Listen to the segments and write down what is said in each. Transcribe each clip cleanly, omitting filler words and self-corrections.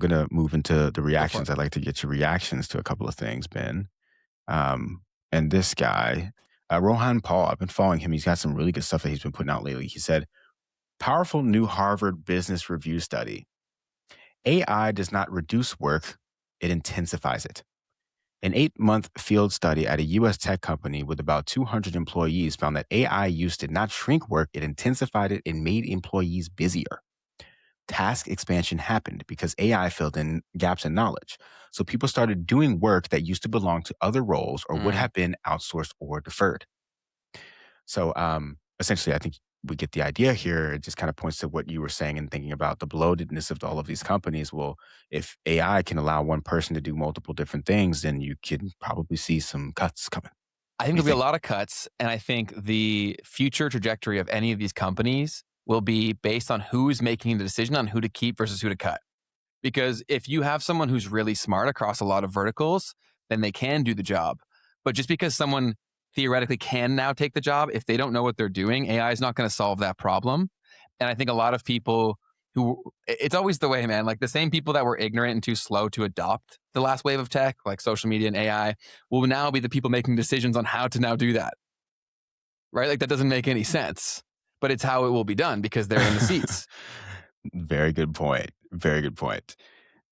going to move into the Go for it. reactions. I'd like to get your reactions to a couple of things, Ben. And this guy, Rohan Paul, I've been following him. He's got some really good stuff that he's been putting out lately. He said, powerful new Harvard Business Review study. AI does not reduce work, it intensifies it. An 8-month field study at a US tech company with about 200 employees found that AI use did not shrink work, it intensified it and made employees busier. Task expansion happened because AI filled in gaps in knowledge. So people started doing work that used to belong to other roles or would Mm. have been outsourced or deferred. So essentially, I think we get the idea here. It just kind of points to what you were saying and thinking about the bloatedness of all of these companies. Well, if AI can allow one person to do multiple different things, then you can probably see some cuts coming. I think What do you there'll be a think? lot of cuts, and I think the future trajectory of any of these companies will be based on who's making the decision on who to keep versus who to cut. Because if you have someone who's really smart across a lot of verticals, then they can do the job. But just because someone theoretically can now take the job, if they don't know what they're doing, AI is not going to solve that problem. And I think a lot of people it's always the way, man, like the same people that were ignorant and too slow to adopt the last wave of tech, like social media and AI, will now be the people making decisions on how to now do that, right? Like that doesn't make any sense, but it's how it will be done because they're in the seats. Very good point. Very good point.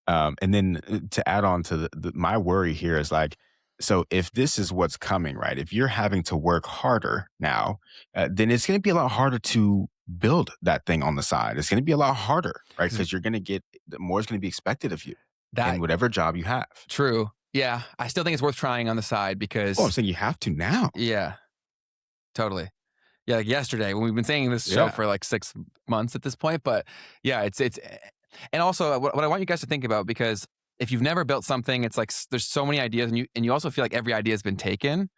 And then to add on to my worry here is like, so if this is what's coming, right? If you're having to work harder now, then it's going to be a lot harder to build that thing on the side. It's going to be a lot harder, right? 'Cause Because you're going to get more is going to be expected of you in that whatever job you have. true. Yeah. I still think it's worth trying on the side Oh, I'm because, saying you have to now. yeah, totally. Yeah, like yesterday when we've been saying this show Yeah. for like 6 months at this point, but yeah, and also what I want you guys to think about because if you've never built something, it's like there's so many ideas, and you also feel like every idea has been taken,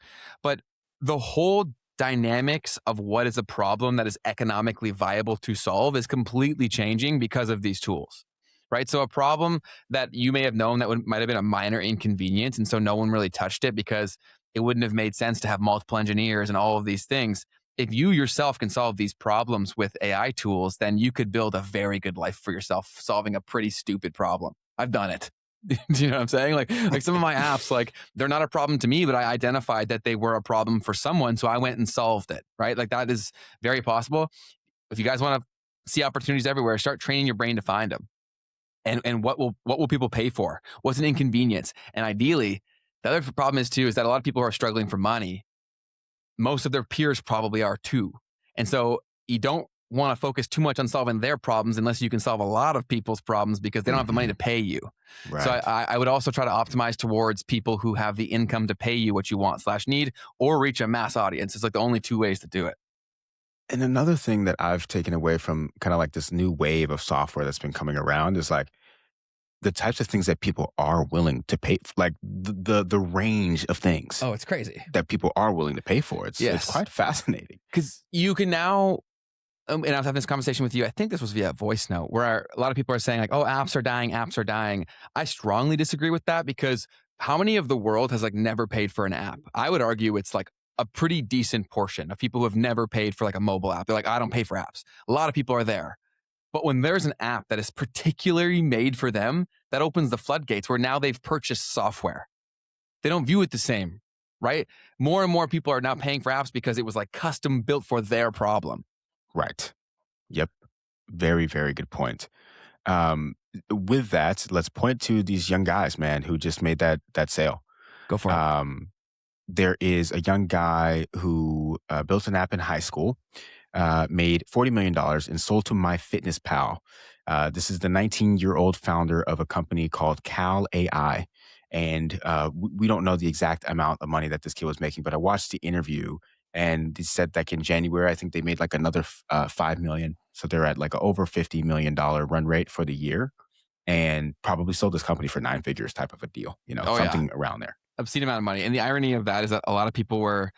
but the whole dynamics of what is a problem that is economically viable to solve is completely changing because of these tools. Right. So a problem that you may have known that might have been a minor inconvenience. And so no one really touched it because it wouldn't have made sense to have multiple engineers and all of these things. If you yourself can solve these problems with AI tools, then you could build a very good life for yourself solving a pretty stupid problem. I've done it. Do you know what I'm saying? Like some of my apps, like they're not a problem to me, but I identified that they were a problem for someone. So I went and solved it. Right. Like that is very possible. If you guys want to see opportunities everywhere, start training your brain to find them. And what will people pay for? What's an inconvenience? And ideally, the other problem is that a lot of people who are struggling for money, most of their peers probably are too. And so you don't want to focus too much on solving their problems unless you can solve a lot of people's problems because they don't have the money Hmm. to pay you. So Right. I would also try to optimize towards people who have the income to pay you what you want / need or reach a mass audience. It's like the only two ways to do it. And another thing that I've taken away from kind of like this new wave of software that's been coming around is like the types of things that people are willing to pay, like the range of things Oh, it's crazy. that people are willing to pay for. It's Yes. quite fascinating. Because you can now, and I was having this conversation with you. I think this was via voice note where a lot of people are saying like, "Oh, apps are dying. Apps are dying." I strongly disagree with that because how many of the world has like never paid for an app? I would argue it's like a pretty decent portion of people who have never paid for like a mobile app. They're like, "I don't pay for apps." A lot of people are there. But when there's an app that is particularly made for them, that opens the floodgates where now they've purchased software. They don't view it the same, right? More and more people are now paying for apps because it was like custom built for their problem. Right. Yep. Very, very good point. Um, with that, let's point to these young guys, man, who just made that sale. Go for it. Um, there is a young guy who built an app in high school, made $40 million and sold to MyFitnessPal. This is the 19-year-old founder of a company called Cal AI. And we don't know the exact amount of money that this kid was making, but I watched the interview and they said like in January, I think they made like another 5 million. So they're at like a over $50 million run rate for the year and probably sold this company for 9 figures type of a deal, Oh, yeah. something around there. Obscene amount of money. And the irony of that is that a lot of people were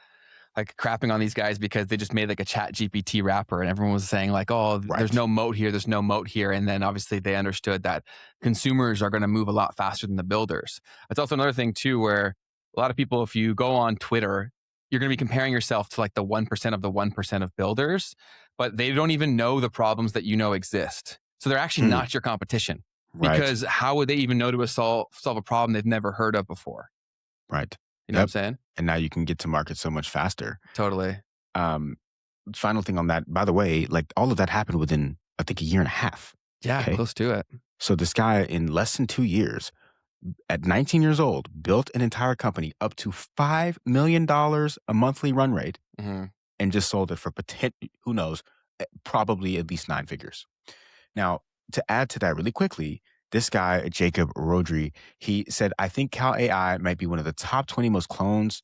like crapping on these guys because they just made like a chat GPT wrapper and everyone was saying like, oh, there's Right. no moat here. There's no moat here. And then obviously they understood that consumers are going to move a lot faster than the builders. It's also another thing too, where a lot of people, if you go on Twitter, you're going to be comparing yourself to like the 1% of the 1% of builders, but they don't even know the problems that you know exist. So they're actually Hmm. not your competition. Right. because how would they even know to solve a problem they've never heard of before? Right. You know what I'm Yep. saying? And now you can get to market so much faster. Totally. Um, Final thing on that, by the way, like all of that happened within, I think, a year and a half. Yeah, Okay. close to it. So this guy in less than 2 years, at 19 years old, built an entire company up to $5 million a monthly run rate Mhm. and just sold it for who knows, probably at least nine figures. Now, to add to that really quickly, this guy, Jacob Rodri, he said, I think Cal AI might be one of the top 20 most cloned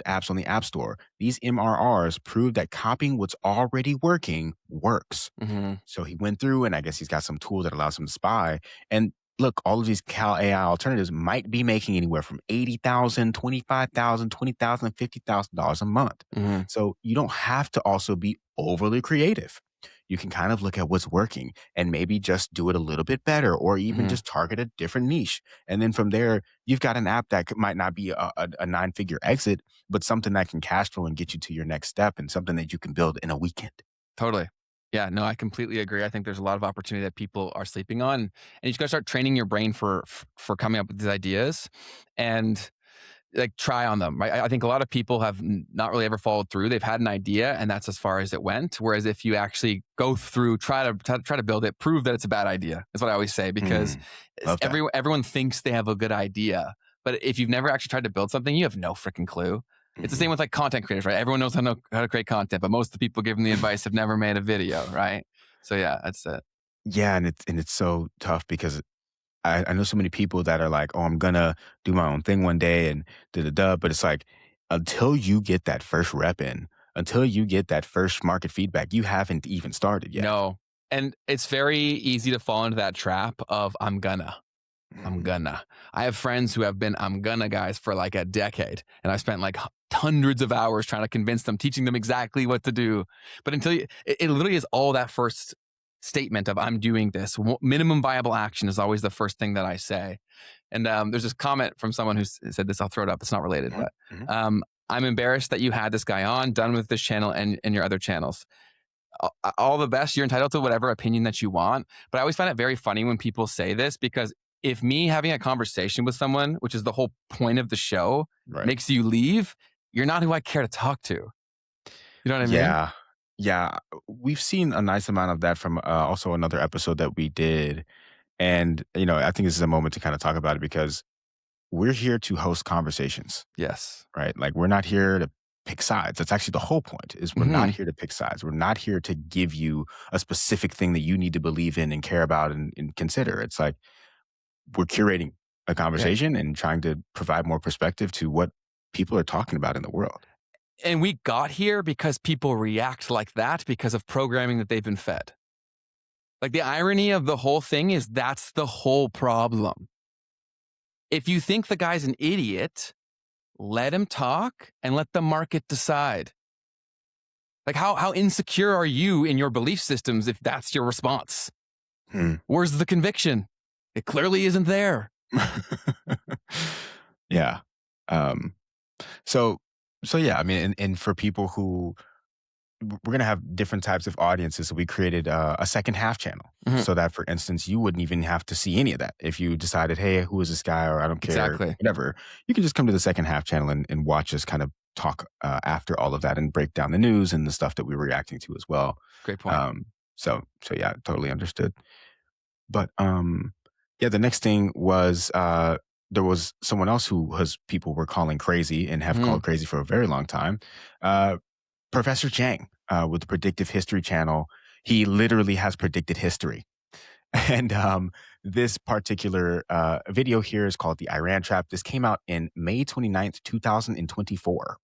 apps on the App Store. These MRRs prove that copying what's already working works. Mhm. So he went through, and I guess he's got some tools that allows him to spy. And look, all of these Cal AI alternatives might be making anywhere from 80,000, 25,000, $20,000, $50,000 a month. Mhm. So you don't have to also be overly creative. You can kind of look at what's working and maybe just do it a little bit better, or even Mhm. just target a different niche. And then from there, you've got an app that might not be a nine-figure exit, but something that can cash flow and get you to your next step, and something that you can build in a weekend. Totally. Yeah, no, I completely agree. I think there's a lot of opportunity that people are sleeping on, and you just gotta start training your brain for coming up with these ideas and, like, try on them, right? I think a lot of people have not really ever followed through. They've had an idea, and that's as far as it went, whereas if you actually go through, try to build it, prove that it's a bad idea. That's what I always say because Mm, love that. everyone thinks they have a good idea, but if you've never actually tried to build something, you have no freaking clue. It's the Mhm. same with like content creators, right? Everyone knows how to create content, but most of the people giving the advice have never made a video, right? So yeah, that's it. Yeah, and it's so tough because I know so many people that are like, "Oh, I'm gonna do my own thing one day," and da da da. But it's like until you get that first rep in, until you get that first market feedback, you haven't even started yet. No. And it's very easy to fall into that trap of I'm Mhm, gonna. I have friends who have been I'm gonna guys for like a decade, and I've spent like hundreds of hours trying to convince them, teaching them exactly what to do. But until it literally is all that first statement of I'm doing this. Minimum viable action is always the first thing that I say. And there's this comment from someone who said this. I'll throw it up. It's not related, mhm, but mhm. I'm embarrassed that you had this guy on, done with this channel and your other channels. All the best. You're entitled to whatever opinion that you want. But I always find it very funny when people say this because if me having a conversation with someone, which is the whole point of the show, Right. makes you leave, you're not who I care to talk to. You know what I mean? Yeah. Yeah. We've seen a nice amount of that from also another episode that we did. And, I think this is a moment to kind of talk about it because we're here to host conversations, Yes. right? Like we're not here to pick sides. That's actually the whole point is we're not Hmm. here to pick sides. We're not here to give you a specific thing that you need to believe in and care about and consider. It's like we're curating a Yeah. conversation and trying to provide more perspective to what people are talking about in the world. And we got here because people react like that because of programming that they've been fed. Like the irony of the whole thing is that's the whole problem. If you think the guy's an idiot, let him talk and let the market decide. Like how insecure are you in your belief systems if that's your response? Hmm. Where's the conviction? It clearly isn't there. Yeah. Um, so so yeah, I mean, and for people who we're going to have different types of audiences. So we created a second half channel Mhm. so that, for instance, you wouldn't even have to see any of that. If you decided, hey, who is this guy or I don't care, Exactly. whatever, you can just come to the second half channel and watch us kind of talk after all of that and break down the news and the stuff that we were reacting to as well. Great point. So yeah, totally understood. But yeah, the next thing was there was someone else who was people were calling crazy and have Mhm. called crazy for a very long time. Uh, Professor Chang with the Predictive History Channel, he literally has predicted history. And this particular video here is called The Iran Trap. This came out in May 29th, 2024.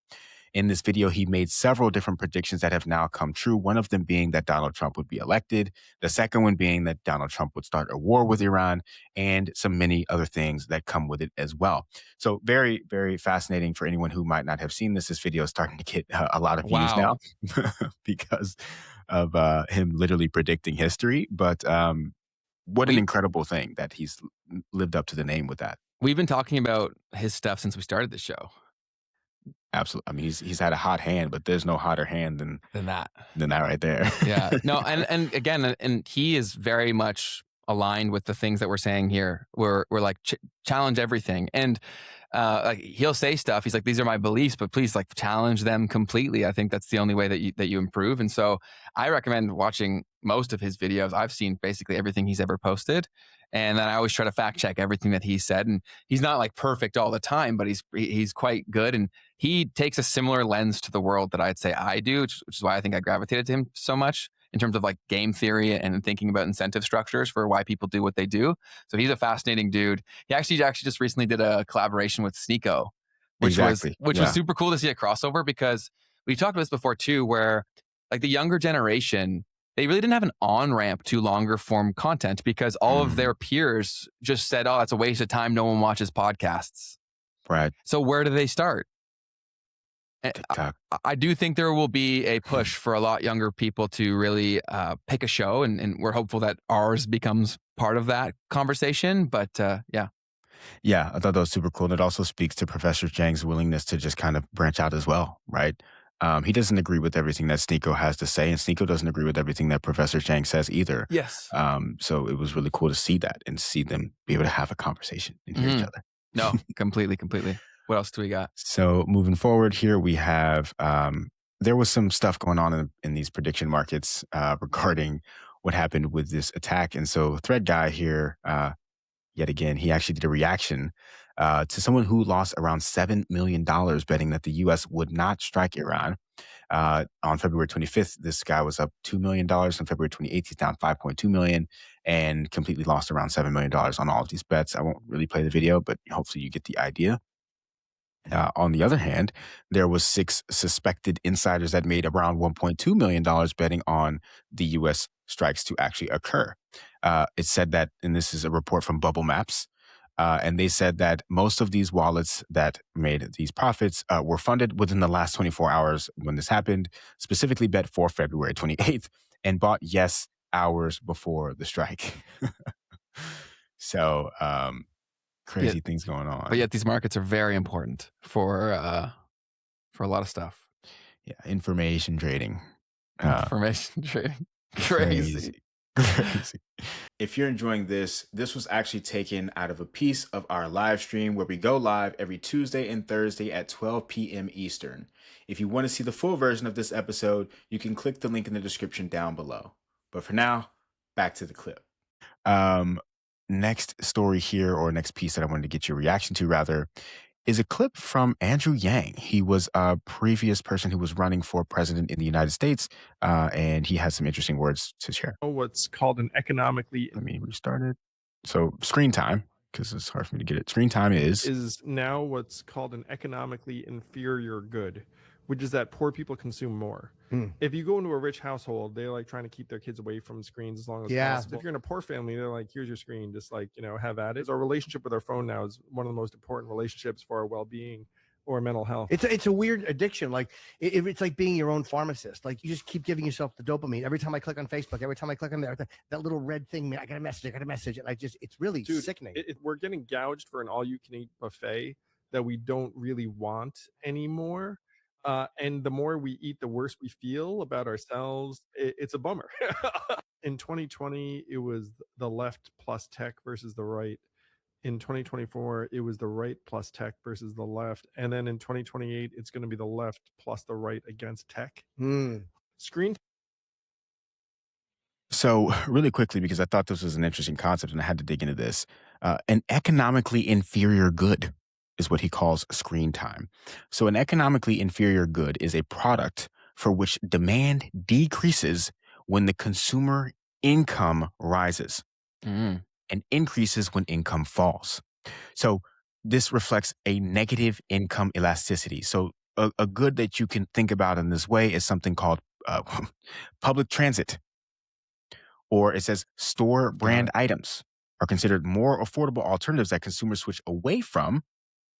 In this video, he made several different predictions that have now come true. One of them being that Donald Trump would be elected. The second one being that Donald Trump would start a war with Iran, and some many other things that come with it as well. So very, very fascinating for anyone who might not have seen this. This video is starting to get a lot of views Wow. now because of him literally predicting history. But what an We incredible thing that he's lived up to the name with that. we've been talking about his stuff since we started the show. Absolutely. I mean, he's had a hot hand, but there's no hotter hand Than that. than that right there. Yeah. No, and again, and he is very much aligned with the things that we're saying here. We're like challenge everything, and like he'll say stuff. He's like, "These are my beliefs, but please like challenge them completely." I think that's the only way that you improve. And so I recommend watching most of his videos. I've seen basically everything he's ever posted, and then I always try to fact check everything that he said. And he's not like perfect all the time, but he's quite good. And he takes a similar lens to the world that I'd say I do, which is why I think I gravitated to him so much in terms of like game theory and thinking about incentive structures for why people do what they do. So he's a fascinating dude. He actually just recently did a collaboration with Sneeko, Exactly. which was Yeah. super cool to see a crossover because we talked about this before too, where like the younger generation, they really didn't have an on ramp to longer form content because all of Mhm. their peers just said, "Oh, that's a waste of time. No one watches podcasts." Right. So where do they start? TikTok. I do think there will be a push for a lot younger people to really pick a show, and we're hopeful that ours becomes part of that conversation. But yeah, Yeah, I thought that was super cool. And it also speaks to Professor Chang's willingness to just kind of branch out as well, right? He doesn't agree with everything that Sneeko has to say, and Sneeko doesn't agree with everything that Professor Chang says either. yes, So it was really cool to see that and see them be able to have a conversation and hear each hmm other. no, completely, completely. What else do we got? So moving forward here, we have there was some stuff going on in these prediction markets regarding what happened with this attack. And so Thread Guy here, yet again, he actually did a reaction to someone who lost around $7 million betting that the U.S. would not strike Iran. On February 25th, this guy was up $2 million. On February 28th, he's down 5.2 million and completely lost around $7 million on all of these bets. I won't really play the video, but hopefully you get the idea. On the other hand, there was six suspected insiders that made around $1.2 million betting on the U.S. strikes to actually occur. It said that, and this is a report from Bubble Maps, and they said that most of these wallets that made these profits were funded within the last 24 hours when this happened, specifically bet for February 28th, and bought yes hours before the strike. So Yeah, crazy things going but on. yet these markets are very important for a lot of stuff. Yeah, information trading. Uh, Information trading, crazy. crazy. Crazy. If you're enjoying this, this was actually taken out of a piece of our live stream where we go live every Tuesday and Thursday at 12 p.m. Eastern. If you want to see the full version of this episode, you can click the link in the description down below. But for now, back to the clip. Um, Next story here, or next piece that I wanted to get your reaction to, rather, is a clip from Andrew Yang. He was a previous person who was running for president in the United States, and he has some interesting words to share. What's called an economically Let me restart it. So, screen time, because it's hard for me to get it. Screen time is. is now what's called an economically inferior good, which is that poor people consume more. If you go into a rich household, they like trying to keep their kids away from screens as long as possible. If you're in a poor family, they're like, here's your screen, just like, have at it. Our relationship with our phone now is one of the most important relationships for our well-being or mental health. It's a weird addiction. Like it's like being your own pharmacist. Like you just keep giving yourself the dopamine. Every time I click on Facebook, every time I click on there, that little red thing, I got a message. And it's really sickening. We're getting gouged for an all-you-can-eat buffet that we don't really want anymore. And the more we eat, the worse we feel about ourselves. It's a bummer. In 2020, it was the left plus tech versus the right. In 2024, it was the right plus tech versus the left. And then in 2028, it's going to be the left plus the right against tech. Screen. So, really quickly, because I thought this was an interesting concept and I had to dig into this, an economically inferior good is what he calls screen time. So, an economically inferior good is a product for which demand decreases when the consumer income rises Mm. and increases when income falls. So, this reflects a negative income elasticity. So, a good that you can think about in this way is something called public transit, or it says store Got brand it. items are considered more affordable alternatives that consumers switch away from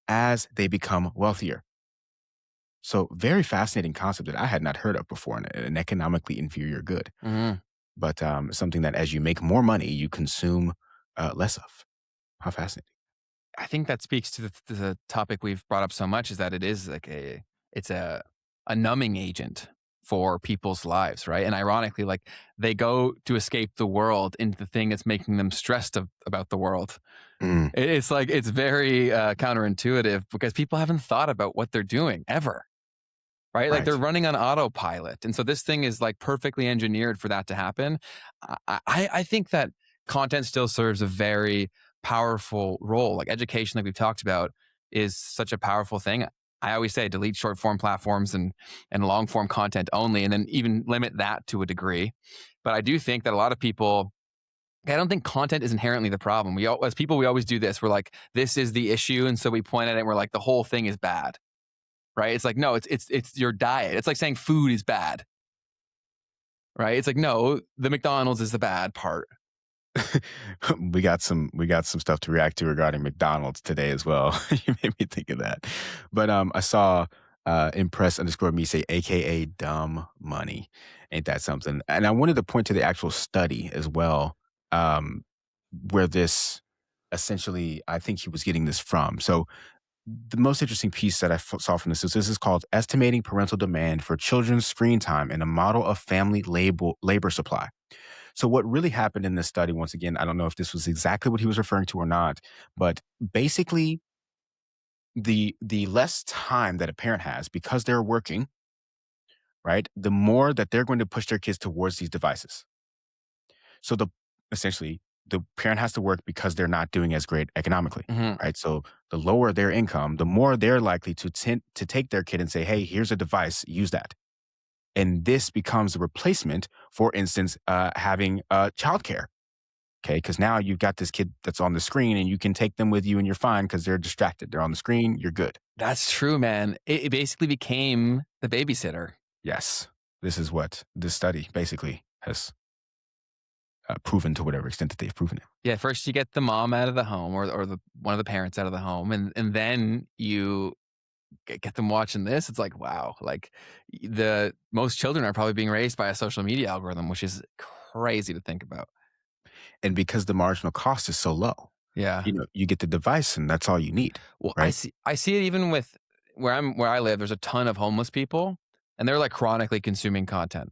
as they become wealthier. So, very fascinating concept that I had not heard of before, an economically inferior good, Mhm. but something that as you make more money, you consume less of. How fascinating. I think that speaks to the topic we've brought up so much is that it is like it's a numbing agent. for people's lives, right? And ironically, like they go to escape the world into the thing that's making them stressed about the world. Mm, It's like it's very counterintuitive because people haven't thought about what they're doing ever, right? Like they're right. running on autopilot, and so this thing is like perfectly engineered for that to happen. I think that content still serves a very powerful role. Like education, like we've talked about, is such a powerful thing. I always say delete short form platforms and long form content only, and then even limit that to a degree. But I do think that a lot of people, I don't think content is inherently the problem. As people, we always do this. We're like, this is the issue, and so we point at it. And we're like, the whole thing is bad, right? It's like, no, it's your diet. It's like saying food is bad, right? It's like, no, the McDonald's is the bad part. We got some stuff to react to regarding McDonald's today as well. You made me think of that. But I saw impress underscore me say AKA dumb money. Ain't that something? And I wanted to point to the actual study as well, um, where this essentially I think he was getting this from. So the most interesting piece that I saw from this is called Estimating Parental Demand for Children's Screen Time in a Model of Family Labor Supply. So what really happened in this study, once again, I don't know if this was exactly what he was referring to or not, but basically the less time that a parent has because they're working, right? The more that they're going to push their kids towards these devices. So essentially the parent has to work because they're not doing as great economically, Mhm. right? So the lower their income, the more they're likely to take their kid and say, "Hey, here's a device, use that." And this becomes a replacement, for instance, having childcare. Okay, because now you've got this kid that's on the screen and you can take them with you and you're fine because they're distracted. They're on the screen, you're good. That's true, man. It basically became the babysitter. Yes, this is what this study basically has proven to whatever extent that they've proven it. Yeah, first you get the mom out of the home or the one of the parents out of the home, and then you get them watching this. It's like, wow, like the most children are probably being raised by a social media algorithm, which is crazy to think about. And because the marginal cost is so low, Yeah. you get the device and that's all you need, Well, right? I see it even with where I live, there's a ton of homeless people and they're like chronically consuming content.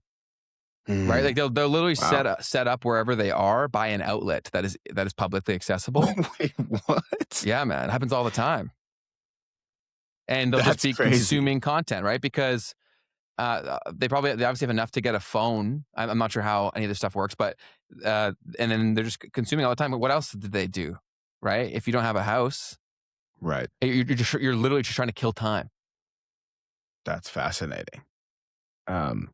Right? Like Mm, they'll literally wow. set up wherever they are by an outlet that is publicly accessible. Wait, what? Yeah, man. It happens all the time. And they'll just That's be crazy. consuming content, right? Because they obviously have enough to get a phone. I'm not sure how any of this stuff works, but and then they're just consuming all the time. But what else did they do, right? If you don't have a house, Right. you're literally just trying to kill time. That's fascinating. Um,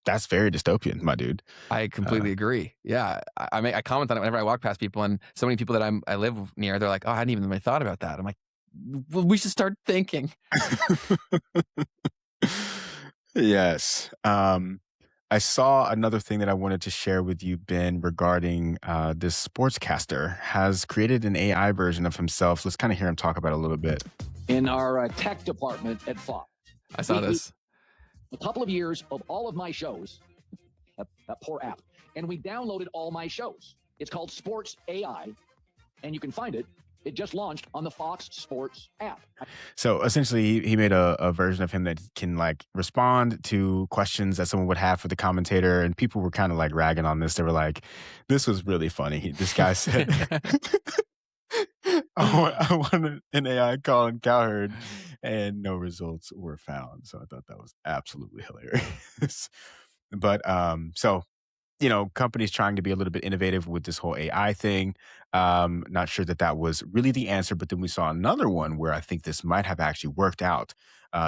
that's very dystopian, my dude. I Uh, completely agree. Yeah, I comment on it whenever I walk past people, and so many people that I live near, they're like, "Oh, I hadn't even really thought about that." I'm like, "Well, we should start thinking." yes. I saw another thing that I wanted to share with you, Ben, regarding this sportscaster has created an AI version of himself. Let's kind of hear him talk about it a little bit. In our tech department at Fox, I saw this. a couple of years of all of my shows, that poor app, and we downloaded all my shows. It's called Sports AI, and you can find it. It just launched on the Fox Sports app. So essentially, he made a version of him that can like respond to questions that someone would have for the commentator. And people were kind of like ragging on this. They were like, this was really funny. This guy said, I want an AI calling Cowherd, and no results were found. So I thought that was absolutely hilarious. But so companies trying to be a little bit innovative with this whole AI thing. Not sure that that was really the answer, but then we saw another one where I think this might have actually worked out.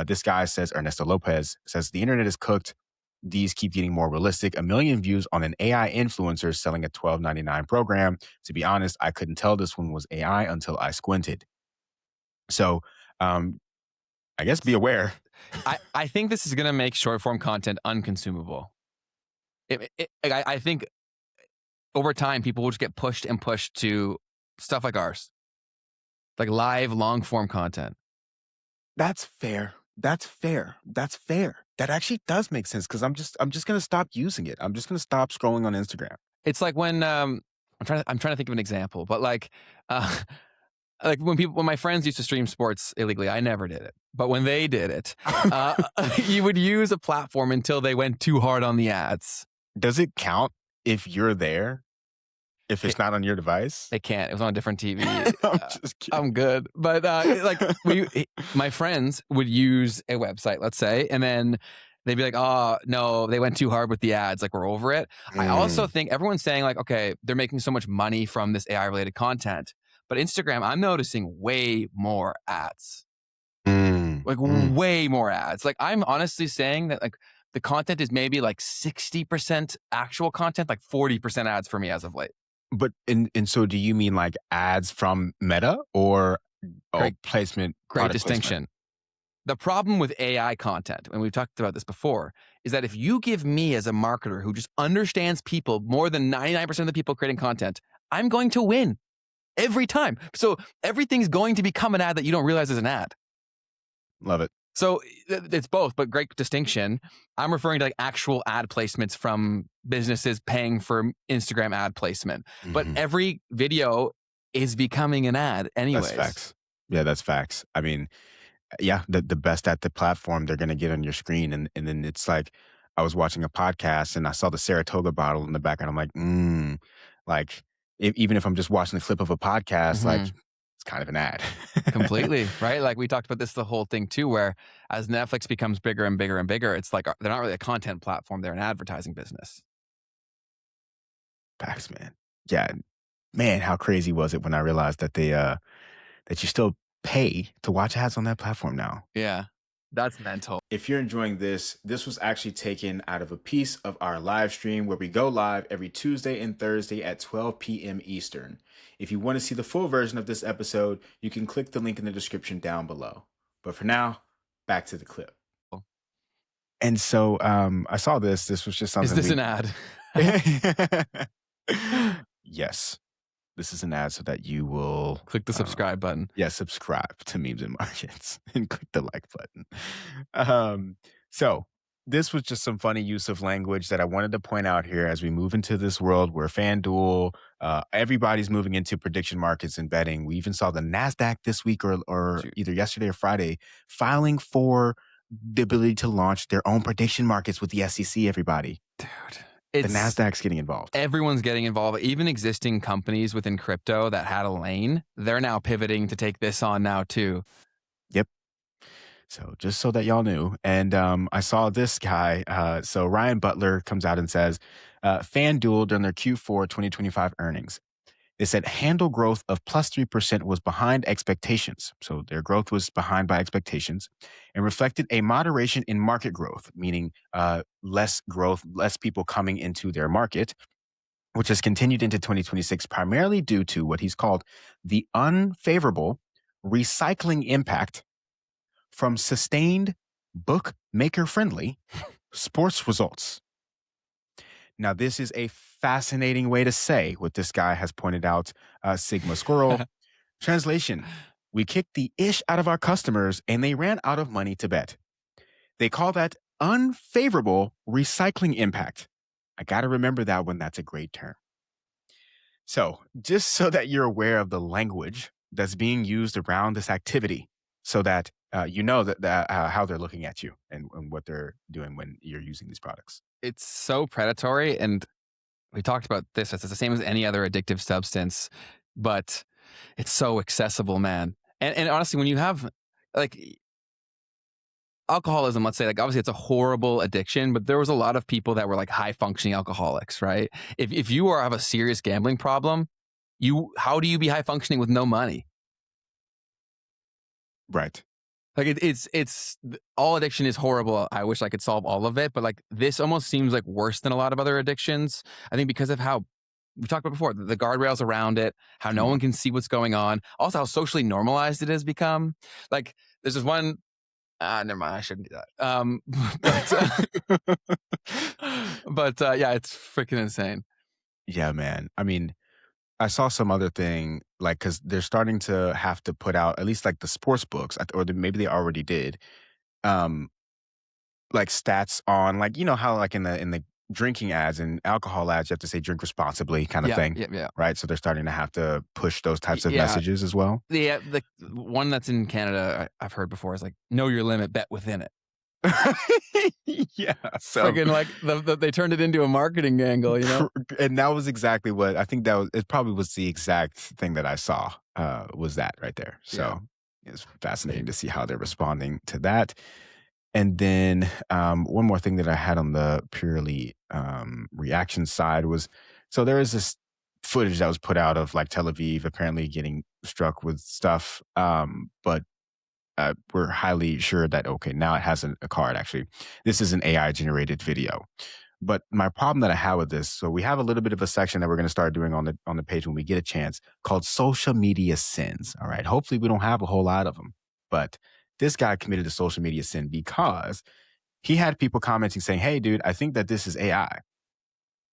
This guy says, Ernesto Lopez says, the internet is cooked. These keep getting more realistic. 1 million views on an AI influencer selling a $12.99 program. To be honest, I couldn't tell this one was AI until I squinted. So I guess be aware. I think this is going to make short form content unconsumable. I think over time, people will just get pushed and pushed to stuff like ours, like live, long form content. That's fair. That's fair. That's fair. That actually does make sense because I'm just gonna stop using it. I'm just gonna stop scrolling on Instagram. It's like when I'm trying to think of an example, but like uh, like when my friends used to stream sports illegally, I never did it. But when they did it, you would use a platform until they went too hard on the ads. Does it count if you're there? If it's not on your device? They can't. It was on a different TV. I'm just kidding. I'm good. But like my friends would use a website, let's say, and then they'd be like, oh, no, they went too hard with the ads. Like, we're over it. I also think everyone's saying like, okay, they're making so much money from this AI related content. But Instagram, I'm noticing way more ads. Like way more ads. Like, I'm honestly saying that like the content is maybe like 60% actual content, like 40% ads for me as of late. But and so do you mean like ads from Meta or placement? Great distinction. Placement? The problem with AI content, and we've talked about this before, is that if you give me as a marketer who just understands people more than 99% of the people creating content, I'm going to win every time. So everything's going to become an ad that you don't realize is an ad. Love it. So it's both, but great distinction. I'm referring to like actual ad placements from businesses paying for Instagram ad placement. But every video is becoming an ad anyways. That's facts. Yeah, that's facts. I mean, yeah, the best at the platform they're going to get on your screen. And then it's like, I was watching a podcast and I saw the Saratoga bottle in the background. I'm like, even if I'm just watching the clip of a podcast, like, it's kind of an ad. Completely, right? Like we talked about this, the whole thing too, where as Netflix becomes bigger and bigger and bigger, it's like they're not really a content platform, they're an advertising business. Facts, man. Yeah. Man, how crazy was it when I realized that they that you still pay to watch ads on that platform now? Yeah. That's mental. If you're enjoying this was actually taken out of a piece of our live stream where we go live every Tuesday and Thursday at 12 p.m. Eastern. If you want to see the full version of this episode, you can click the link in the description down below. But for now, back to the clip. And so I saw this. This was just something. Is this an ad? Yes. This is an ad so that you will click the subscribe button. Yeah, subscribe to Memes and Markets and click the like button. So this was just some funny use of language that I wanted to point out here as we move into this world where FanDuel, everybody's moving into prediction markets and betting. We even saw the NASDAQ this week or either yesterday or Friday filing for the ability to launch their own prediction markets with the SEC, everybody. Dude. The NASDAQ's getting involved. Everyone's getting involved. Even existing companies within crypto that had a lane, they're now pivoting to take this on now too. Yep. So just so that y'all knew. And I saw this guy. So Ryan Butler comes out and says, FanDuel during their Q4 2025 earnings. They said handle growth of plus 3% was behind expectations. So their growth was behind by expectations and reflected a moderation in market growth, meaning less growth, less people coming into their market, which has continued into 2026, primarily due to what he's called the unfavorable recycling impact from sustained bookmaker-friendly sports results. Now, this is a fascinating way to say what this guy has pointed out, Sigma Squirrel. Translation, we kicked the ish out of our customers and they ran out of money to bet. They call that unfavorable recycling impact. I got to remember that one. That's a great term. So just so that you're aware of the language that's being used around this activity so that you know that how they're looking at you and what they're doing when you're using these products. It's so predatory, and we talked about this. It's the same as any other addictive substance, but it's so accessible, man. And honestly, when you have like alcoholism, let's say, like obviously it's a horrible addiction, but there was a lot of people that were like high functioning alcoholics, right? If you have a serious gambling problem, how do you be high functioning with no money? Right. Like it's all addiction is horrible. I wish I could solve all of it, but like this almost seems like worse than a lot of other addictions. I think because of how we talked about before, the guardrails around it, how no one can see what's going on. Also how socially normalized it has become. Like there's this one, never mind, I shouldn't do that. But yeah, it's freaking insane. Yeah, man. I mean, I saw some other thing, like, because they're starting to have to put out at least like the sports books, or maybe they already did, like stats on, like, you know how like in the drinking ads and alcohol ads, you have to say drink responsibly kind of thing. Yeah. Right. So they're starting to have to push those types of Yeah. messages as well. The one that's in Canada I've heard before is like, know your limit, bet within it. Yeah. So Friggin' like they turned it into a marketing angle, you know? And that was exactly what I think it probably was the exact thing that I saw was that right there. So it's fascinating to see how they're responding to that. And then one more thing that I had on the purely reaction side was, so there is this footage that was put out of like Tel Aviv apparently getting struck with stuff, but we're highly sure that, okay, now it has a card actually. This is an AI generated video. But my problem that I have with this, so we have a little bit of a section that we're going to start doing on the page when we get a chance called social media sins. All right. Hopefully we don't have a whole lot of them, but this guy committed a social media sin because he had people commenting saying, hey, dude, I think that this is AI.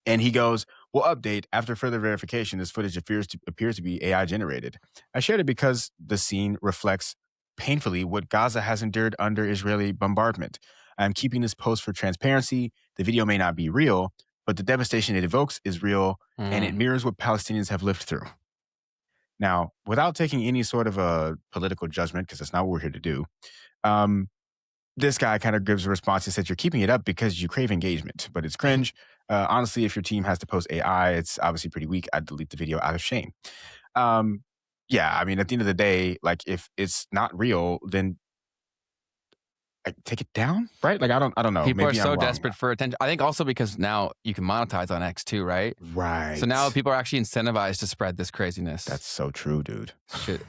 And he goes, well, update, after further verification, this footage appears to be AI generated. I shared it because the scene reflects painfully what Gaza has endured under Israeli bombardment. I'm keeping this post for transparency. The video may not be real, but the devastation it evokes is real, and it mirrors what Palestinians have lived through. Now, without taking any sort of a political judgment, because that's not what we're here to do, this guy kind of gives a response. He said, you're keeping it up because you crave engagement, but it's cringe. Honestly, if your team has to post AI, it's obviously pretty weak. I'd delete the video out of shame. Yeah, I mean, at the end of the day, like if it's not real, then take it down, right? Like I don't know. People Maybe are so I'm wrong. desperate for attention. I think also because now you can monetize on X too, right? Right. So now people are actually incentivized to spread this craziness. That's so true, dude. Shit.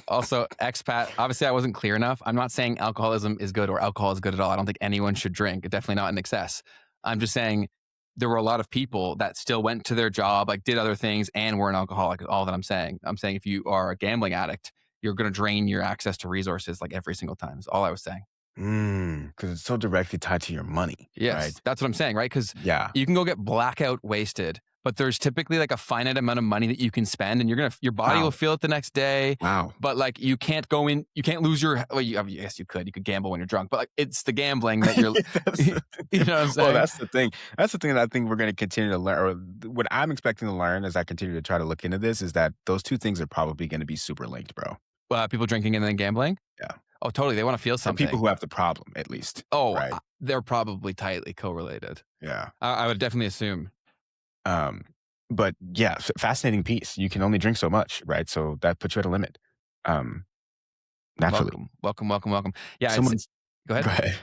Also, expat, obviously I wasn't clear enough. I'm not saying alcoholism is good or alcohol is good at all. I don't think anyone should drink, definitely not in excess. I'm just saying there were a lot of people that still went to their job, like did other things and were an alcoholic. All that I'm saying. I'm saying if you are a gambling addict, you're going to drain your access to resources like every single time is all I was saying. Because it's so directly tied to your money. Yes, right? That's what I'm saying, right? Because you can go get blackout wasted, but there's typically like a finite amount of money that you can spend, and your body will feel it the next day. Wow. But like you can't go in, you can't lose your. Well, I guess you could gamble when you're drunk, but like it's the gambling that you're. You know what I'm saying? Well, that's the thing. That's the thing that I think we're going to continue to learn, or what I'm expecting to learn as I continue to try to look into this, is that those two things are probably going to be super linked, bro. People drinking and then gambling. Yeah. Oh, totally. They want to feel something. For people who have the problem, at least. Oh, right? They're probably tightly correlated. Yeah. I would definitely assume. But yeah, fascinating piece. You can only drink so much, right? So that puts you at a limit. Naturally. Welcome. Yeah. Go ahead.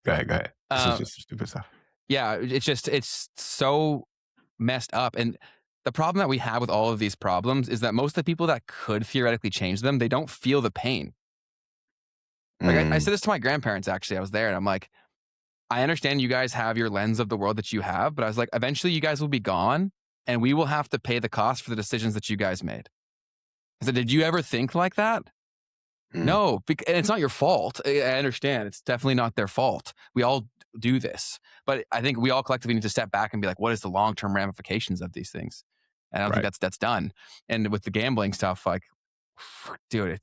Go ahead. This is just stupid stuff. Yeah. It's so messed up. And the problem that we have with all of these problems is that most of the people that could theoretically change them, they don't feel the pain. Like I said this to my grandparents, actually. I was there and I'm like, I understand you guys have your lens of the world that you have, but I was like, eventually you guys will be gone and we will have to pay the cost for the decisions that you guys made. I said, did you ever think like that? No, and it's not your fault. I understand. It's definitely not their fault. We all do this. But I think we all collectively need to step back and be like, what is the long-term ramifications of these things? And I don't think that's done. And with the gambling stuff, like, dude, it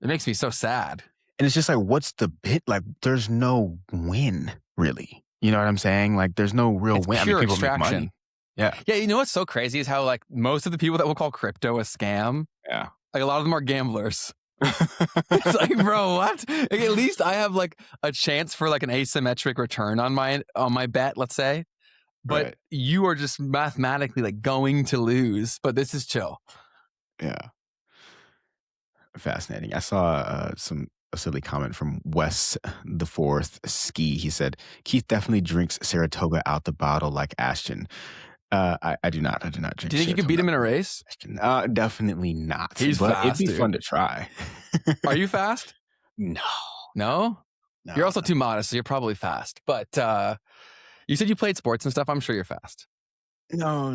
makes me so sad. And it's just like, what's the bit? Like, there's no win, really. You know what I'm saying? Like, there's no real It's win. Pure people extraction. make money. Yeah. Yeah, you know what's so crazy is how like most of the people that will call crypto a scam, like a lot of them are gamblers. It's like, bro, what? Like, at least I have like a chance for like an asymmetric return on my bet, let's say. But you are just mathematically like going to lose. But this is chill. Yeah. Fascinating. I saw a silly comment from Wes the Fourth Ski. He said, Keith definitely drinks Saratoga out the bottle like Ashton. I do not. I do not drink. Do you think you could beat him in a race? Definitely not. He's but fast. It'd be fun to try. Are you fast? No? You're also too modest, so you're probably fast. But you said you played sports and stuff. I'm sure you're fast. No.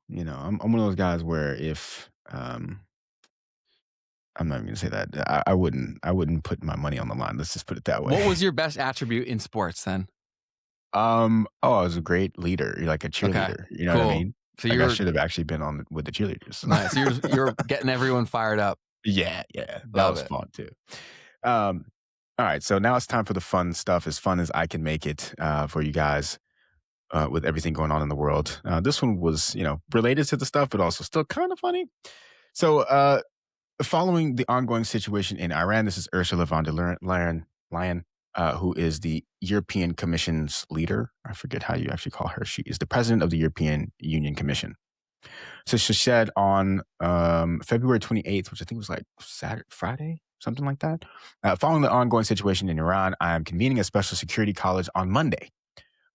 You know, I'm one of those guys where if I'm not even gonna say that. I wouldn't put my money on the line. Let's just put it that way. What was your best attribute in sports then? I was a great leader. You're like a cheerleader. Okay. You know what I mean? So like I should have actually been on with the cheerleaders. Nice. So you're getting everyone fired up. Yeah. That was fun too. All right, so now it's time for the fun stuff, as fun as I can make it for you guys with everything going on in the world. This one was, related to the stuff, but also still kind of funny. So, following the ongoing situation in Iran, this is Ursula von der Leyen, who is the European Commission's leader. I forget how you actually call her. She is the president of the European Union Commission. So she said on February 28th, which I think was like Friday, something like that. Following the ongoing situation in Iran, I am convening a special security college on Monday.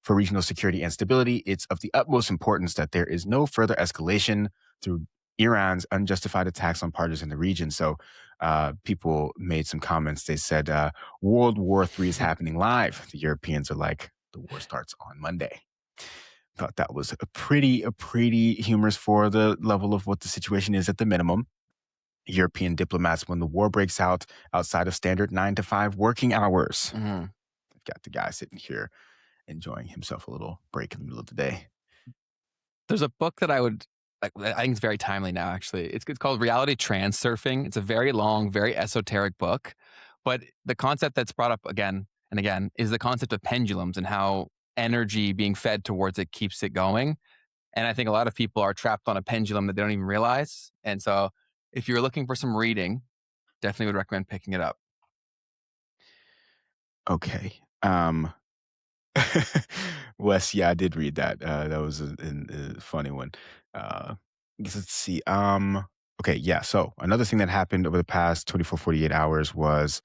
For regional security and stability, it's of the utmost importance that there is no further escalation through Iran's unjustified attacks on parties in the region. So people made some comments. They said World War III is happening live. The Europeans are like, the war starts on Monday. Thought that was a pretty humorous for the level of what the situation is at the minimum. European diplomats, when the war breaks out outside of standard 9 to 5 working hours. Mm-hmm. Got the guy sitting here enjoying himself a little break in the middle of the day. There's a book that I think it's very timely now, actually. It's called Reality Transurfing. It's a very long, very esoteric book. But the concept that's brought up again and again is the concept of pendulums and how energy being fed towards it keeps it going. And I think a lot of people are trapped on a pendulum that they don't even realize. And so if you're looking for some reading, definitely would recommend picking it up. Okay. Wes, yeah, I did read that. That was a funny one. Let's see. Okay, yeah. So another thing that happened over the past 24, 48 hours was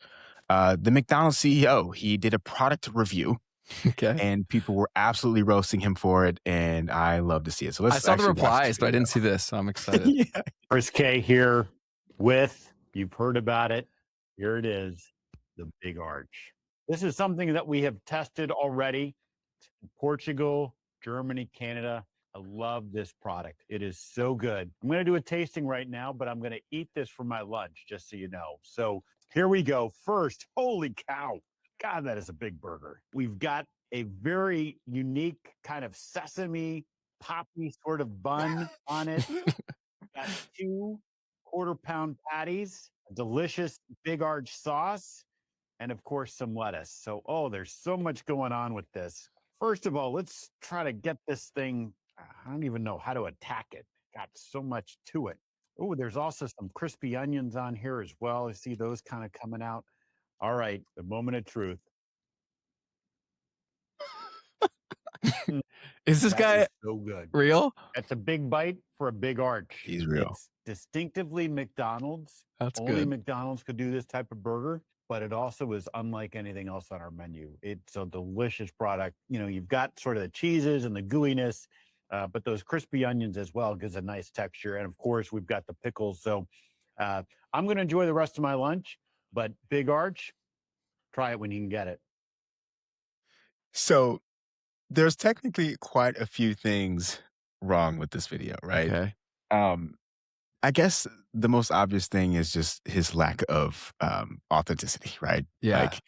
the McDonald's CEO. He did a product review. Okay. And people were absolutely roasting him for it, and I love to see it. So I saw the replies, but I didn't see this, so I'm excited. Yeah. Chris K here with, you've heard about it. Here it is, the Big Arch. This is something that we have tested already in Portugal, Germany, Canada. I love this product. It is so good. I'm going to do a tasting right now, but I'm going to eat this for my lunch, just so you know. So here we go. First, holy cow. God, that is a big burger. We've got a very unique kind of sesame poppy sort of bun on it. Got 2 quarter-pound patties, a delicious Big Arch sauce, and of course some lettuce. So, there's so much going on with this. First of all, let's try to get this thing. I don't even know how to attack it. Got so much to it. Oh, there's also some crispy onions on here as well. I see those kind of coming out. All right, the moment of truth. Is this guy so good? Real? That's a big bite for a Big Arch. He's real. It's distinctively McDonald's. That's Only good. McDonald's could do this type of burger, but it also is unlike anything else on our menu. It's a delicious product. You've got sort of the cheeses and the gooiness, but those crispy onions as well gives a nice texture. And of course, we've got the pickles. So I'm going to enjoy the rest of my lunch, but Big Arch, try it when you can get it. So there's technically quite a few things wrong with this video, right? Okay. I guess the most obvious thing is just his lack of authenticity, right? Yeah. Like,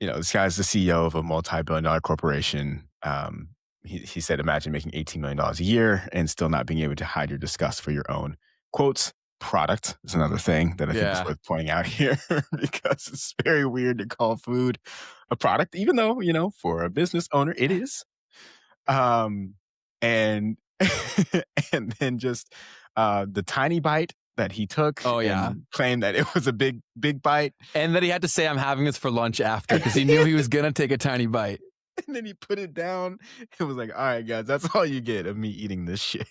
this guy's the CEO of a multi-billion-dollar corporation. He said, imagine making $18 million a year and still not being able to hide your disgust for your own, quotes, product is another thing that I think is worth pointing out here because it's very weird to call food a product, even though, for a business owner, it is. And and then just the tiny bite that he took and claimed that it was a big bite. And that he had to say, I'm having this for lunch after because he knew he was going to take a tiny bite. And then he put it down and was like, all right, guys, that's all you get of me eating this shit.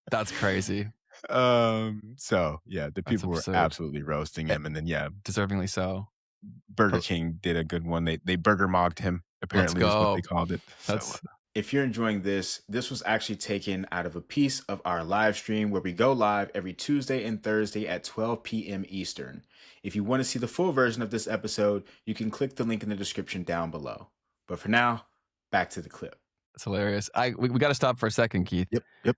That's crazy. So yeah, the people were absolutely roasting him, and then deservingly so. Burger King did a good one. They burger mogged him, apparently is what they called it. If you're enjoying this was actually taken out of a piece of our live stream where we go live every Tuesday and Thursday at 12 p.m. Eastern. If you want to see the full version of this episode, you can click the link in the description down below. But for now, back to the clip. That's hilarious. We got to stop for a second, Keith. Yep.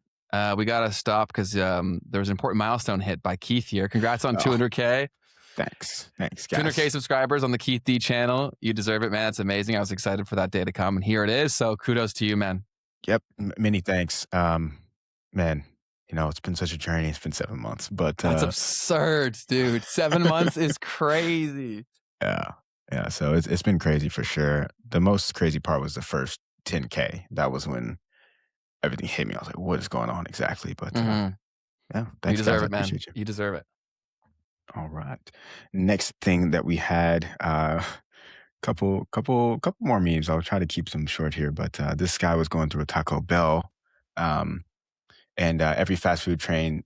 We got to stop because there was an important milestone hit by Keith here. Congrats on 200K. Thanks, guys. 200K subscribers on the Keith D channel. You deserve it, man. That's amazing. I was excited for that day to come, and here it is. So kudos to you, man. Yep. Many thanks. Man, it's been such a journey. It's been 7 months, but that's absurd, dude. 7 months is crazy. Yeah. Yeah, so it's been crazy for sure. The most crazy part was the first 10K. That was when everything hit me. I was like, "What is going on exactly?" But Mhm. yeah, You thanks, guys. deserve I it, man. appreciate you. You deserve it. All right. Next thing that we had, couple more memes. I'll try to keep them short here, but this guy was going through a Taco Bell, um, and every food chain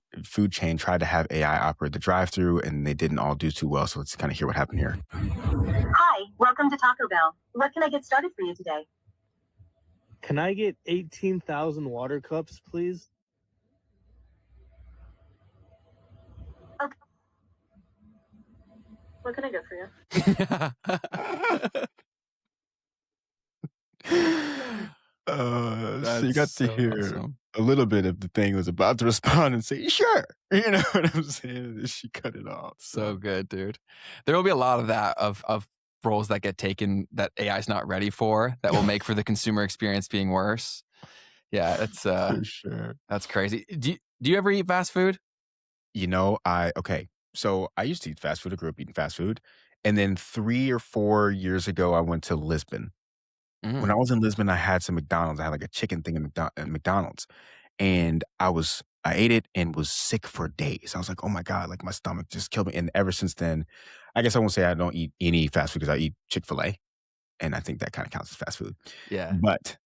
tried to have AI operate the drive-through, and they didn't all do too well. So let's kind of hear what happened here. Hi, welcome to Taco Bell. What can I get started for you today? Can I get 18,000 water cups, please? Okay. What can I get for you? So you That's got to so hear awesome. a little bit of the thing was about to respond and say, "Sure," you know what I'm saying? And then she cut it off. So good, dude. There will be a lot of that of roles that get taken that AI is not ready for that will make for the consumer experience being worse. Yeah, for sure. that's crazy. Do you ever eat fast food? Okay. So I used to eat fast food. I grew up eating fast food, and then 3 or 4 years ago, I went to Lisbon. When I Mm. was in Lisbon, I had some McDonald's. I had like a chicken thing at McDonald's, and I ate it and was sick for days. I was like, "Oh my god!" Like my stomach just killed me. And ever since then, I guess I won't say I don't eat any fast food because I eat Chick-fil-A, and I think that kind of counts as fast food. Yeah, But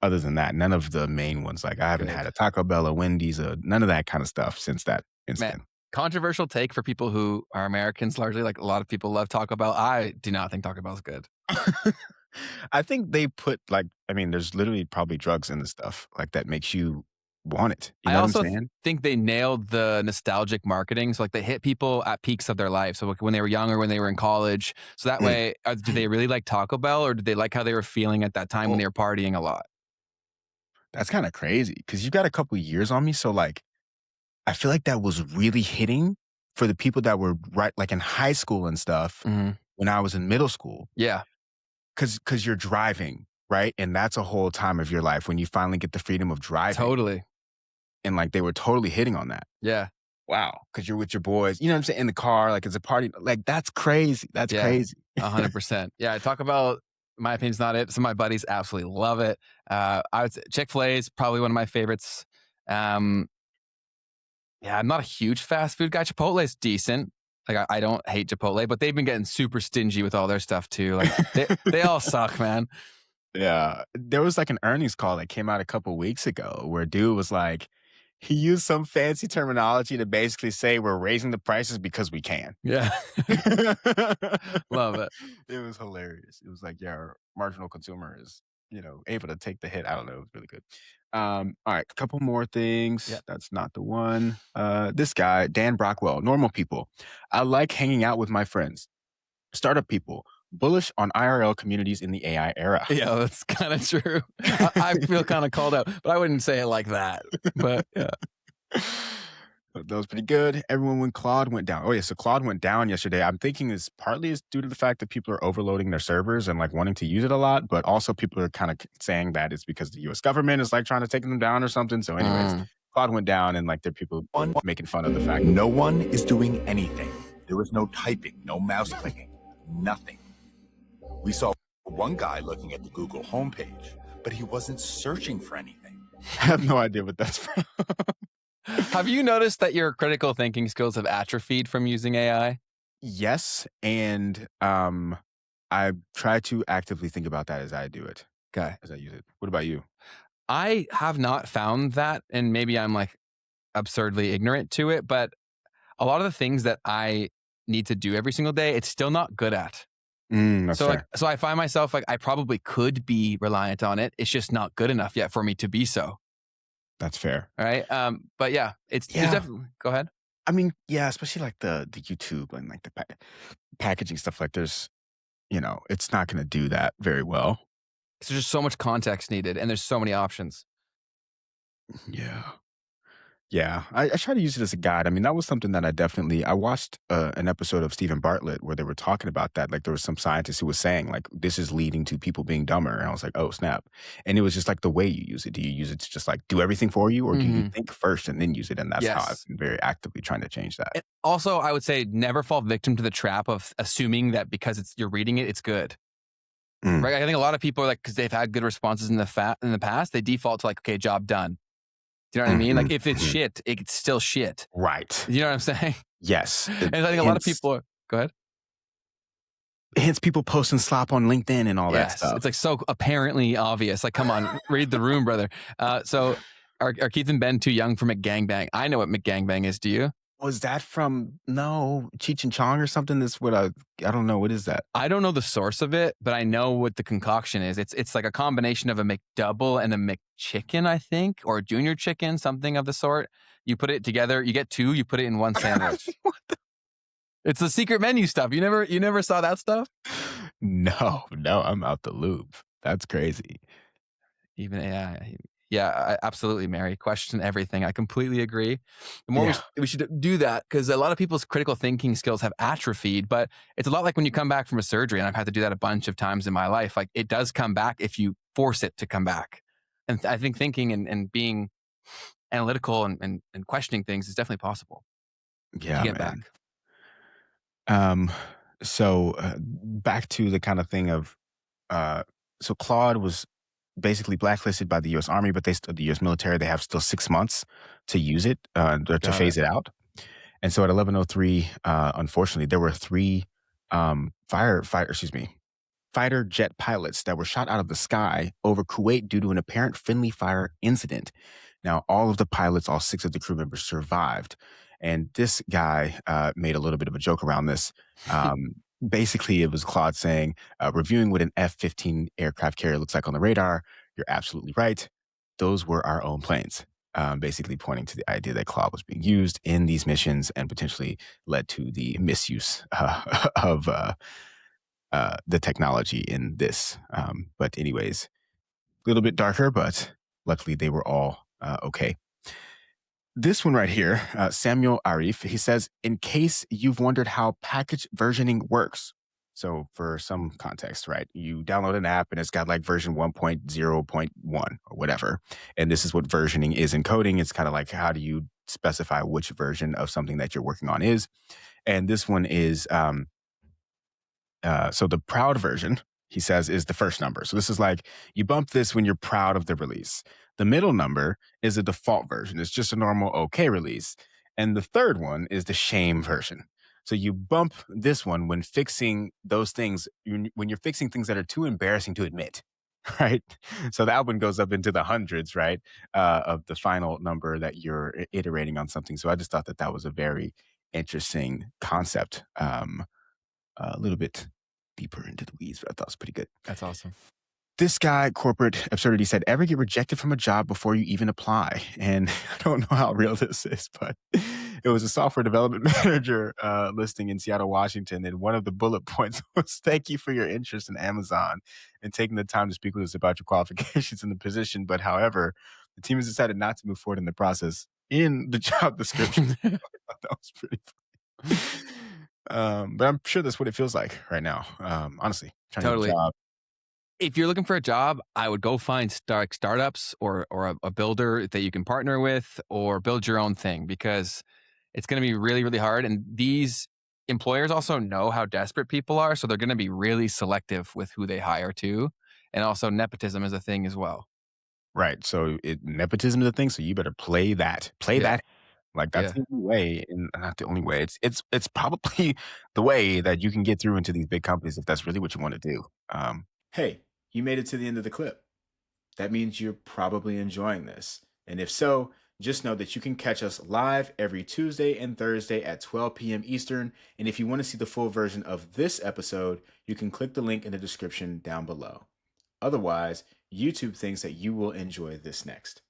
other than that, none of the main ones. Like I haven't had good. a Taco Bell, a Wendy's, none of that kind of stuff since that Man, incident. controversial take for people who are Americans largely. Like a lot of people love Taco Bell. I do not think Taco Bell is good. I think they put there's literally probably drugs in the stuff like that makes you want it. You I know what I'm also saying? think they nailed the nostalgic marketing. So like they hit people at peaks of their life. So like when they were younger, when they were in college. So that Mm. way, do they really like Taco Bell or did they like how they were feeling at that time when Oh, they were partying a lot? that's kind of crazy because you got a couple years on me. So like, I feel like that was really hitting for the people that were right, like in high school and stuff Mhm. when I was in middle school. Yeah, Because you're driving, right? And that's a whole time of your life when you finally get the freedom of driving. totally. And like they were totally hitting on that. Yeah, Wow. Because you're with your boys, you know what I'm saying? In the car, like it's a party. Like that's crazy. That's yeah, crazy. 100%. Yeah, Taco Bell, my opinion's not it. Some of my buddies absolutely love it. I would say Chick-fil-A is probably one of my favorites. Um, yeah, I'm not a huge fast food guy. Chipotle is decent. Like I don't hate Chipotle, but they've been getting super stingy with all their stuff too. Like they all suck, man. Yeah. There was like an earnings call that came out a couple weeks ago where a dude was like, he used some fancy terminology to basically say we're raising the prices because we can. Yeah, It love it. was hilarious. It was like, yeah, our marginal consumer is, able to take the hit. I don't know. It was really good. All right, a couple more Yeah. things. That's not the one. This guy, Dan Brockwell, normal people. I like hanging out with my friends. Startup people, bullish on IRL communities in the AI era. Yeah, that's kind of true. I feel kind of called out, but I wouldn't say it like that. But yeah, That was pretty good. Everyone when Claude went down. Oh yeah, so Claude went down yesterday. I'm thinking is partly is due to the fact that people are overloading their servers and like wanting to use it a lot, but also people are kind of saying that it's because the US government is like trying to take them down or something. So anyways, Mm. Claude went down and like there are people making fun of the fact. No one is doing anything. There was no typing, no mouse clicking, nothing. We saw one guy looking at the Google homepage, but he wasn't searching for anything. I have no idea what that's from. Have you noticed that your critical thinking skills have atrophied from using AI? Yes, and I try to actively think about that as I do it, Okay. as I use it. What about you? I have not found that, and maybe I'm like absurdly ignorant to it, but a lot of the things that I need to do every single day, it's still not good at. That's So fair. so I find myself like I probably could be reliant on it. It's just not good enough yet for me to be so. That's fair. All right. But yeah, there's Yeah. definitely go ahead. I mean, yeah, especially like the YouTube and like the packaging stuff. Like, it's not going to do that very well. There's just so much context needed, and there's so many options. Yeah. Yeah, I try to use it as a guide. I mean, that was something that I watched an episode of Stephen Bartlett where they were talking about that. Like there was some scientist who was saying like this is leading to people being dumber, and I was like, oh snap! And it was just like the way you use it. Do you use it to just like do everything for you, or do you Mhm. think first and then use it? And that's how I've Yes. been very actively trying to change that. And also, I would say never fall victim to the trap of assuming that because you're reading it, it's good. Mm. Right? I think a lot of people are like, because they've had good responses in the past, they default to like, okay, job done. Do you know what I mean? Like Mhm, if it's mhm. shit, it's still shit. Right. You know what I'm saying? Yes. And I think a lot of people go ahead. Hence people posting slop on LinkedIn and all that Yes. stuff. It's like so apparently obvious. Like, come on, read the room, brother. So are Keith and Ben too young for McGangbang? I know what McGangbang is. Do you? Was that from Cheech and Chong or something? That's what I don't know. What is that? I don't know the source of it, but I know what the concoction is. It's like a combination of a McDouble and a McChicken, I think, or a junior chicken, something of the sort. You put it together, you get two, you put it in one sandwich. It's the secret menu stuff. You never saw that stuff? No, I'm out the loop. That's crazy. Even absolutely, Mary. Question everything. I completely agree. The more Yeah. we should do that because a lot of people's critical thinking skills have atrophied. But it's a lot like when you come back from a surgery, and I've had to do that a bunch of times in my life. Like it does come back if you force it to come back. And I think thinking and being analytical and questioning things is definitely possible to Yeah, get man. back. Back to the kind of thing of so Claude was basically blacklisted by the U.S. Army, but the U.S. military, they have still 6 months to use it or to Got phase it. it out. And so at 11:03, unfortunately, there were three fighter jet pilots that were shot out of the sky over Kuwait due to an apparent friendly fire incident. Now, all of the pilots, all six of the crew members survived. And this guy made a little bit of a joke around this. Basically, it was Claude saying, reviewing what an F-15 aircraft carrier looks like on the radar. You're absolutely right. Those were our own planes. Basically pointing to the idea that Claude was being used in these missions and potentially led to the misuse of the technology in this. But anyways, a little bit darker, but luckily they were all okay. This one right here, Samuel Arif, he says, in case you've wondered how package versioning works. So for some context, right, you download an app and it's got like version 1.0.1 or whatever. And this is what versioning is in coding. It's kind of like, how do you specify which version of something that you're working on is? And this one is, so the proud version, he says, is the first number. So this is like, you bump this when you're proud of the release. The middle number is a default version. It's just a normal okay release. And the third one is the shame version. So you bump this one when fixing those things, when you're fixing things that are too embarrassing to admit, right? So that one goes up into the hundreds, right? Of the final number that you're iterating on something. So I just thought that that was a very interesting concept. A little bit deeper into the weeds, but I thought it was pretty good. That's awesome. This guy, Corporate Absurdity, said, ever get rejected from a job before you even apply? And I don't know how real this is, but it was a software development manager listing in Seattle, Washington. And one of the bullet points was, thank you for your interest in Amazon and taking the time to speak with us about your qualifications in the position. But however, the team has decided not to move forward in the process in the job description. That was pretty funny. But I'm sure that's what it feels like right now. Honestly, trying Totally. to get a job. If you're looking for a job, I would go find startups or a builder that you can partner with or build your own thing because it's going to be really, really hard. And these employers also know how desperate people are. So they're going to be really selective with who they hire too. And also nepotism is a thing as well. Right. So nepotism is a thing. So you better play that. Play Yeah. that. Like that's Yeah. the only way, and not the only way. It's probably the way that you can get through into these big companies if that's really what you want to do. Hey, you made it to the end of the clip. That means you're probably enjoying this. And if so, just know that you can catch us live every Tuesday and Thursday at 12 p.m. Eastern. And if you want to see the full version of this episode, you can click the link in the description down below. Otherwise, YouTube thinks that you will enjoy this next.